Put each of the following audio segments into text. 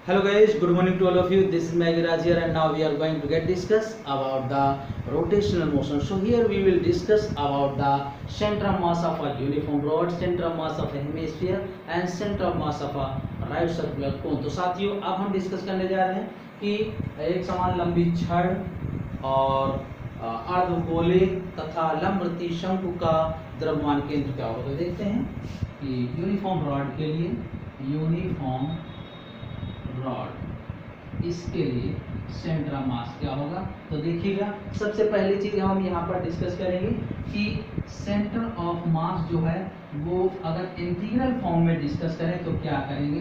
Hello guys, good morning to all of you. This is Megiraj here and now we are going to get discuss about the rotational motion. So here we will discuss about the center of mass of a uniform rod, center of mass of a hemisphere and center of mass of a right circular cone. तो साथियों अब हम discuss करने जा रहे हैं कि एक समान लंबी छड़ और अर्धगोले तथा लंबवृत्तीय शंकु का द्रव्यमान केंद्र क्या होगा। तो देखते हैं कि यूनिफॉर्म रॉड के लिए यूनिफॉर्म रॉड इसके लिए सेंटर ऑफ मास क्या होगा। तो देखिएगा सबसे पहली चीज हम यहाँ पर डिस्कस करेंगे कि सेंटर ऑफ मास जो है वो अगर इंटीग्रल फॉर्म में डिस्कस करें तो क्या करेंगे,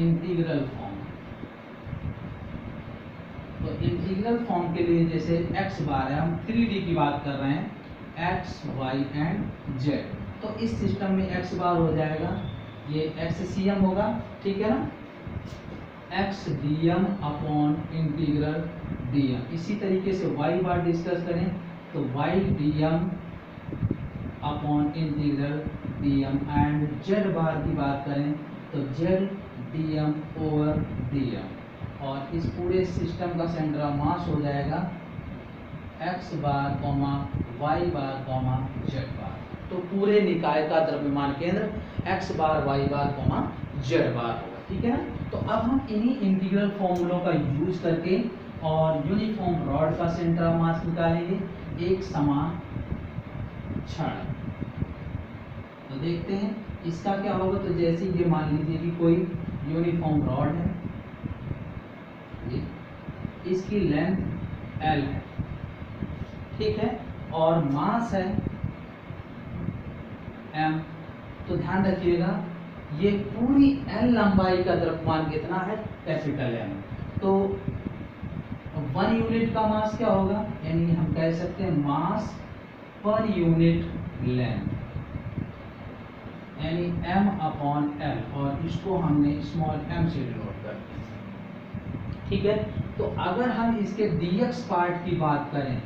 इंटीग्रल फॉर्म। तो इंटीग्रल फॉर्म के लिए जैसे x बार है, हम 3D की बात कर रहे हैं, x y एंड z। तो इस सिस्टम में x बार हो जाएगा, ये xcm होगा, ठीक है ना, x dm upon integral dm। इसी तरीके से y बार डिस्कस करें तो y dm upon integral dm and z बार की बात करें तो z dm ओवर dm। और इस पूरे सिस्टम का सेंटर ऑफ मास हो जाएगा x bar comma y bar comma z बार। तो पूरे निकाय का द्रव्यमान केंद्र x बार y बार कॉमा z बार होगा, ठीक है ना। तो अब हम इन्हीं इंटीग्रल फॉर्मूलों का यूज करके और यूनिफॉर्म रॉड का सेंटर ऑफ मास निकालेंगे एक समान छड़। तो देखते हैं इसका क्या होगा। तो जैसे ये मान लीजिए कि कोई यूनिफॉर्म रॉड है, इसकी लेंथ L है, ठीक है, और मास है M। तो ध्यान रखिएगा ये पूरी L लंबाई का द्रव्यमान कितना है, कैपिटल M। तो 1 यूनिट का मास क्या होगा, यानी हम कह सकते हैं मास पर यूनिट लेंथ, यानी M अपॉन L, और इसको हमने स्मॉल m से डिनोट कर दिया, ठीक है। तो अगर हम इसके dx पार्ट की बात करें,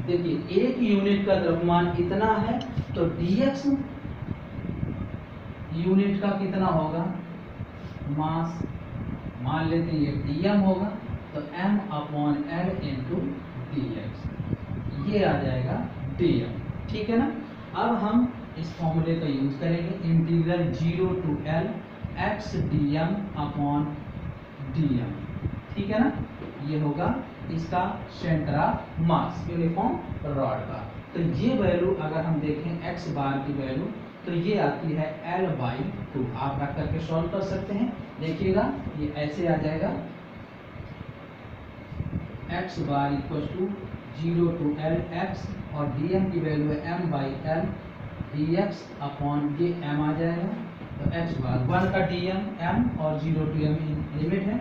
देखिए 1 यूनिट का द्रव्यमान इतना है तो dx यूनिट का कितना होगा, मास मान लेते हैं ये dm होगा, तो m upon l into dx, ये आ जाएगा dm, ठीक है ना। अब हम इस फॉर्मूले का यूज करेंगे, integral 0 to l x dm upon dm, ठीक है ना। ये होगा इसका centre of mass uniform rod का। तो ये वैल्यू अगर हम देखें x बार की वैल्यू तो ये आती है L/2। आप रख करके सॉल्व कर सकते हैं। देखिएगा ये ऐसे आ जाएगा, x bar equal to 0 to L x और dm की वैल्यू है m/L dx अपॉन ये m आ जाएगा। तो x बार 1 का dm m और 0 टू m लिमिट है,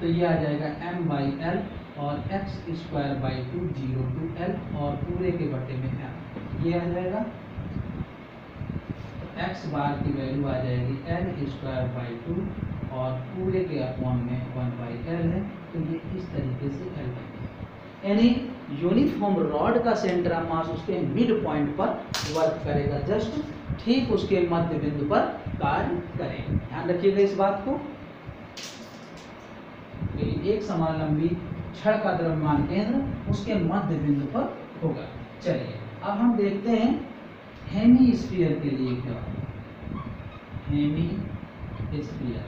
तो ये आ जाएगा m/L और x² बाई 2 0 टू L और पूरे के बटे में m, ये आ जाएगा। x बार की वैल्यू आ जाएगी L² बाई 2 और पूरे के अपॉन में 1/L है, तो ये इस तरीके से L बनेगा। यानी यूनिफॉर्म रॉड का सेंटर ऑफ मास उसके मिड पॉइंट पर वर्क करेगा, जस्ट ठीक उसके मध्य बिंदु पर कार्य करेगा। ध्यान रखिएगा इस बात को। एक समान लंबी छड़ का द्रव्यमान केंद्र उसके मध्य बिंदु पर होगा। चलिए अब हम देखते हैं हेमीस्फीयर के लिए क्या होगा। हेमीस्फीयर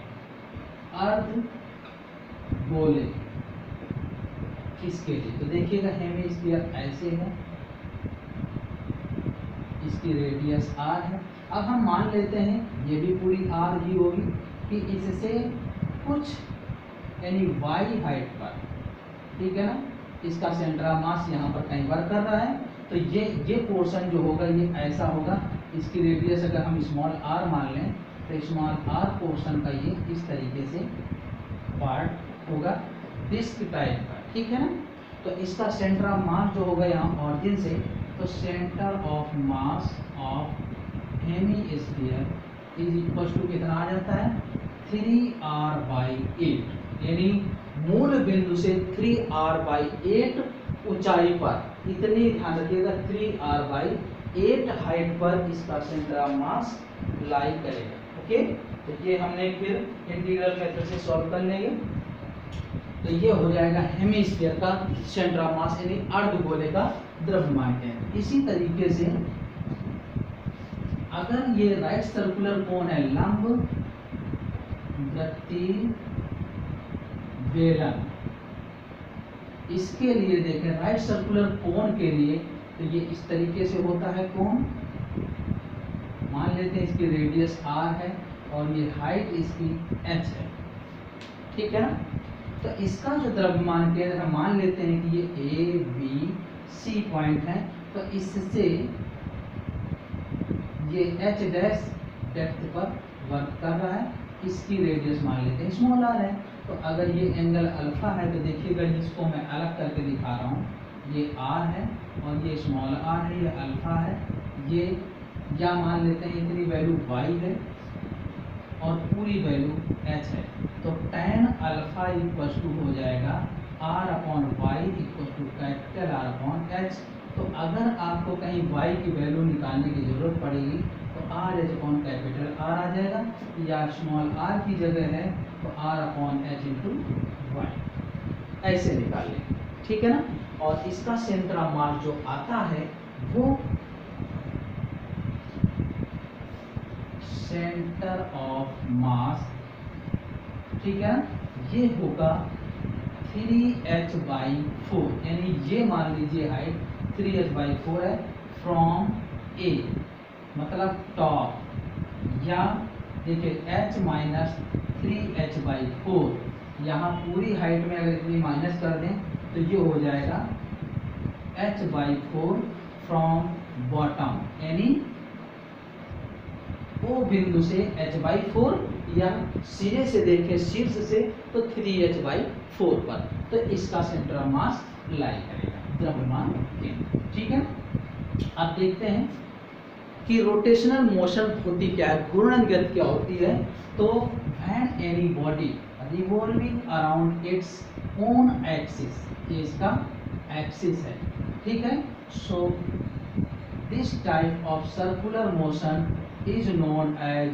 अर्धगोले इसके लिए तो देखिएगा हेमीस्फीयर ऐसे है, इसकी रेडियस r है। अब हम मान लेते हैं ये भी पूरी r ही होगी कि इससे कुछ यानी y हाइट पर, ठीक है ना, इसका सेंटर ऑफ मास यहाँ पर कहीं वर्क कर रहा है। तो ये पोर्शन जो होगा ये ऐसा होगा, इसकी रेडियस अगर हम स्मॉल r मान लें तो स्मॉल r पोर्शन का ये इस तरीके से पार्ट होगा डिस्क टाइप का, ठीक है ना। तो इसका सेंटर ऑफ मास जो होगा यहाँ ऑरिजिन से, तो centre of mass of hemisphere is equal to कितना आ जाता है 3r/8, यानी मूल बिंदु से 3r/8 ऊंचाई पर, इतनी ध्यान रखिएगा 3r/8 हाइट पर इसका सेंटर ऑफ मास लाई करेगा। ओके, तो ये हमने फिर इंटीग्रल मेथड से सॉल्व कर लेंगे। तो ये हो जाएगा हेमिस्फीयर का सेंटर ऑफ मास यानी अर्धगोले का द्रव्यमान केंद्र। इसी तरीके से अगर ये राइट सर्कुलर कोन है, लंब वृत्तीय बेलन, इसके लिए देखें राइट सर्कुलर कोन के लिए तो ये इस तरीके से होता है कोन। मान लेते हैं इसकी रेडियस r है और ये हाइट इसकी h है, ठीक है ना। तो इसका जो द्रव्यमान केंद्र है मान लेते हैं कि ये A B C पॉइंट है, तो इससे ये h डैश डेप्थ पर वर्क कर रहा है, इसकी रेडियस मान लेते हैं स्मॉल r है। तो अगर ये एंगल अल्फा है तो देखिएगा जिसको मैं अलग करके दिखा रहा हूँ, ये r है और ये स्मॉल r है, ये अल्फा है, ये या मान लेते हैं इतनी वैल्यू y है और पूरी वैल्यू h है। तो tan अल्फा इक्वल टू हो जाएगा r upon Y equal to capital R upon h। तो अगर आपको कहीं y की वैल्यू निकालने की जरूरत पड़ेगी तो r h upon capital R आ जाएगा, या स्मॉल r की जगह है तो r upon h into Y, ऐसे निकाल लें, ठीक है ना। और इसका सेंटर ऑफ मास जो आता है वो सेंटर ऑफ मास, ठीक है ना, ये होगा 3h/4, यानी ये मान लीजिए हाइट 3h/4 है फ्रॉम A मतलब टॉप, या देखिए h माइनस 3h/4, यहाँ पूरी हाइट में अगर इतनी माइनस कर दें तो ये हो जाएगा h/4 फ्रॉम बॉटम, यानी O बिंदु से h/4, या सिरे से देखें शीर्ष से तो 3h/4 पर, तो इसका सेंटर ऑफ मास लाई करेगा द्रव्यमान केंद्र, ठीक है। अब देखते हैं कि रोटेशनल मोशन होती क्या है, घूर्णन गति क्या होती है। तो when any body revolving around its own axis, ये इसका एक्सिस है, ठीक है। So this type of circular motion is known as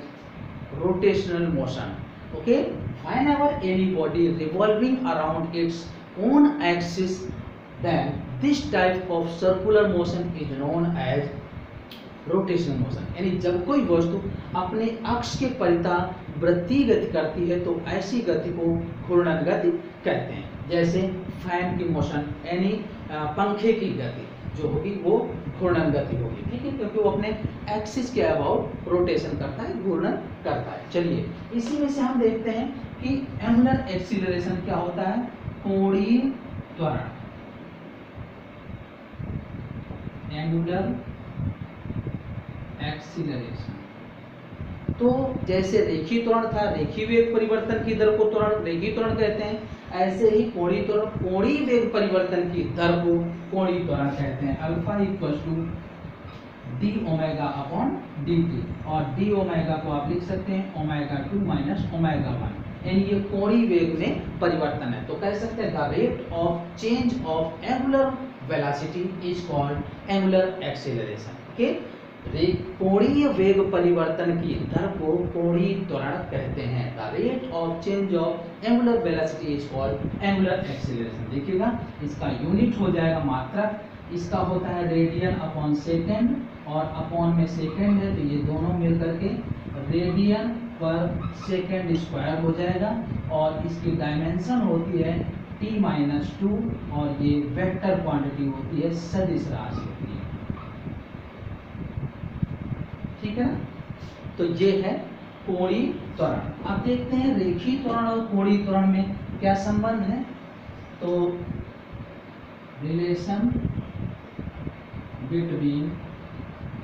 rotational motion. Okay, whenever any body revolving around its own axis, then this type of circular motion is known as rotational motion. यानी जब कोई वस्तु अपने अक्ष के परितः वृत्तीय गति करती है तो ऐसी गति को घूर्णन गति कहते हैं। जैसे फैन की मोशन यानी पंखे की गति जो होगी वो घूर्णन गति होगी, ठीक है, क्योंकि वो अपने एक्सिस के अबाउट रोटेशन करता है, घूर्णन करता है। चलिए इसी में से हम देखते हैं कि एंगुलर एक्सीलरेशन क्या होता है, कोणीय त्वरण, एंगुलर एक्सीलरेशन। तो जैसे रेखीय त्वरण था, रेखीय वेग परिवर्तन की दर को त्वरण रेखीय त्वरण कहते हैं, ऐसे ही कोणीय त्वरण कोणीय वेग परिवर्तन की दर को कोणीय त्वरण कहते हैं। Alpha equal to D omega upon D T, और डी ओमेगा को आप लिख सकते हैं ω2 माइनस ω1, यानी ये कोणीय वेग में परिवर्तन है। तो कह सकते हैं the rate of change of angular velocity is called angular acceleration. Okay, कोणीय वेग परिवर्तन की दर को कोणीय त्वरण कहते हैं। The rate of change of angular velocity is called angular acceleration. देखिएगा इसका यूनिट हो जाएगा मात्रक, इसका होता है रेडियन अपॉन सेकेंड, और अपॉन में सेकेंड है तो ये दोनों मिल करके रेडियन पर सेकेंड स्क्वायर हो जाएगा, और इसकी डायमेंशन होती है t-2, और ये वेक्टर क्वांटिटी होती है, सदिश राशि होती है, ठीक है ना। तो ये है कोणीय त्वरण। अब देखते हैं रेखीय त्वरण और कोणीय त्वरण में क्या संबंध है। तो relation between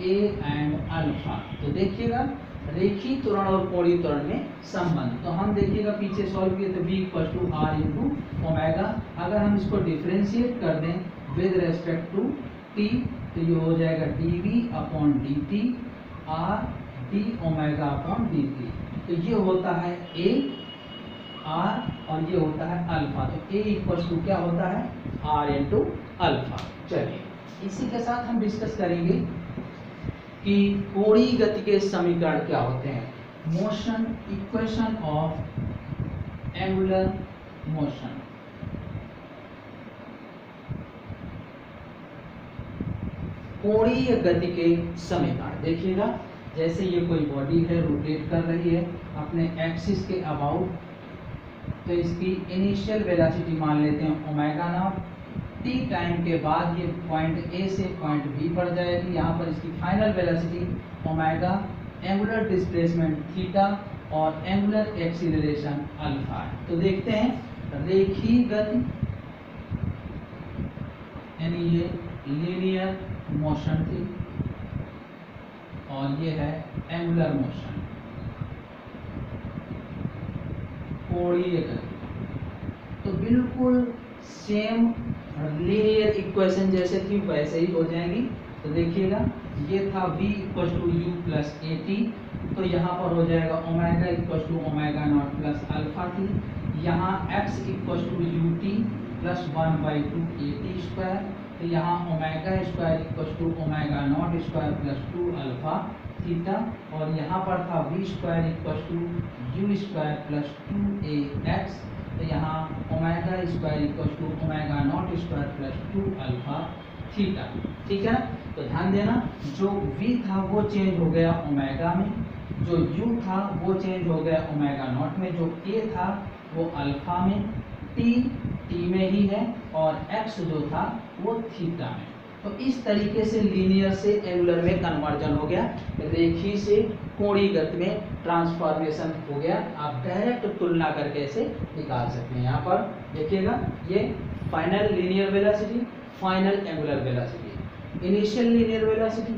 A and alpha, तो देखिएगा रेखीय त्वरण और कोणीय त्वरण में संबंध। तो हम देखिएगा पीछे सॉल्व किए तो b equal to r into omega, अगर हम इसको डिफ्रेंशिएट कर दें विद रेस्पेक्ट टू t तो ये हो जाएगा dv upon dt r d omega upon dt। तो ये होता है a r और ये होता है अल्फा, तो a इक्वल टू क्या होता है r इंटू अल्फा। चलिए इसी के साथ हम डिस्कस करेंगे कि कोणीय गति के समीकरण क्या होते हैं। Motion, equation of angular motion. कोणीय गति के समीकरण देखिएगा, जैसे ये कोई बॉडी है, रोटेट कर रही है अपने एक्सिस के अबाउट, तो इसकी इनिशियल वेलोसिटी मान लेते हैं ओमेगा नॉट। टी टाइम के बाद ये पॉइंट ए से पॉइंट बी पर जाएगी, यहाँ पर इसकी final velocity omega, angular displacement theta और एंगुलर एक्सीलरेशन अल्फा है। तो देखते हैं रेखीय गति यानी ये लीनियर मोशन थी और ये है एंगुलर मोशन, कोणीय गति। तो बिल्कुल सेम लीनियर इक्वेशन जैसे थी वैसे ही हो जाएंगी। तो देखिएगा ये था v equal to U plus A T, तो यहाँ पर हो जाएगा omega equal to omega naught plus alpha T, यहाँ x equal to U T plus 1/2 A T square, तो यहाँ omega square equal to omega naught square plus 2 alpha theta, और यहाँ पर था v square equal to U square plus 2 A X, तो यहाँ omega square equal to omega naught square plus 2 alpha theta. ठीक है ना। तो ध्यान देना, जो v था वो चेंज हो गया ओमेगा में, जो u था वो चेंज हो गया ओमेगा नॉट में, जो a था वो अल्फा में, t में ही है और x जो था वो थीटा में। तो इस तरीके से लीनियर से एंगुलर में कन्वर्जन हो गया, रेखीय से कोणीय गति में ट्रांसफॉर्मेशन हो गया। आप डायरेक्ट तुलना करके इसे निकाल सकते हैं। यहाँ पर देखिएगा ये final linear velocity, final angular velocity, initial linear velocity,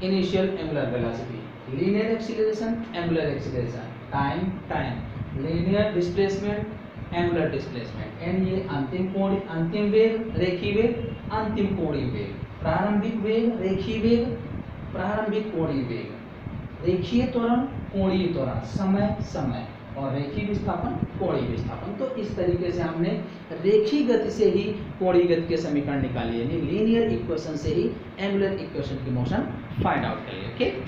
initial angular velocity, linear acceleration, angular acceleration, time, linear displacement, angular displacement, and ये अंतिम वेग, रेखीय वेग, अंतिम कोणीय वेग, प्रारंभिक वेग, रेखीय वेग, प्रारंभिक कोणीय वेग, रेखीय त्वरण, कोणीय त्वरण, समय और रेखीय विस्थापन, कोणीय विस्थापन। तो इस तरीके से हमने रेखीय गति से ही कोणीय गति के समीकरण निकाले, यानी लीनियर इक्वेशन से ही एंगुलर इक्वेशन की मोशन फाइंड आउट करिए। ओके।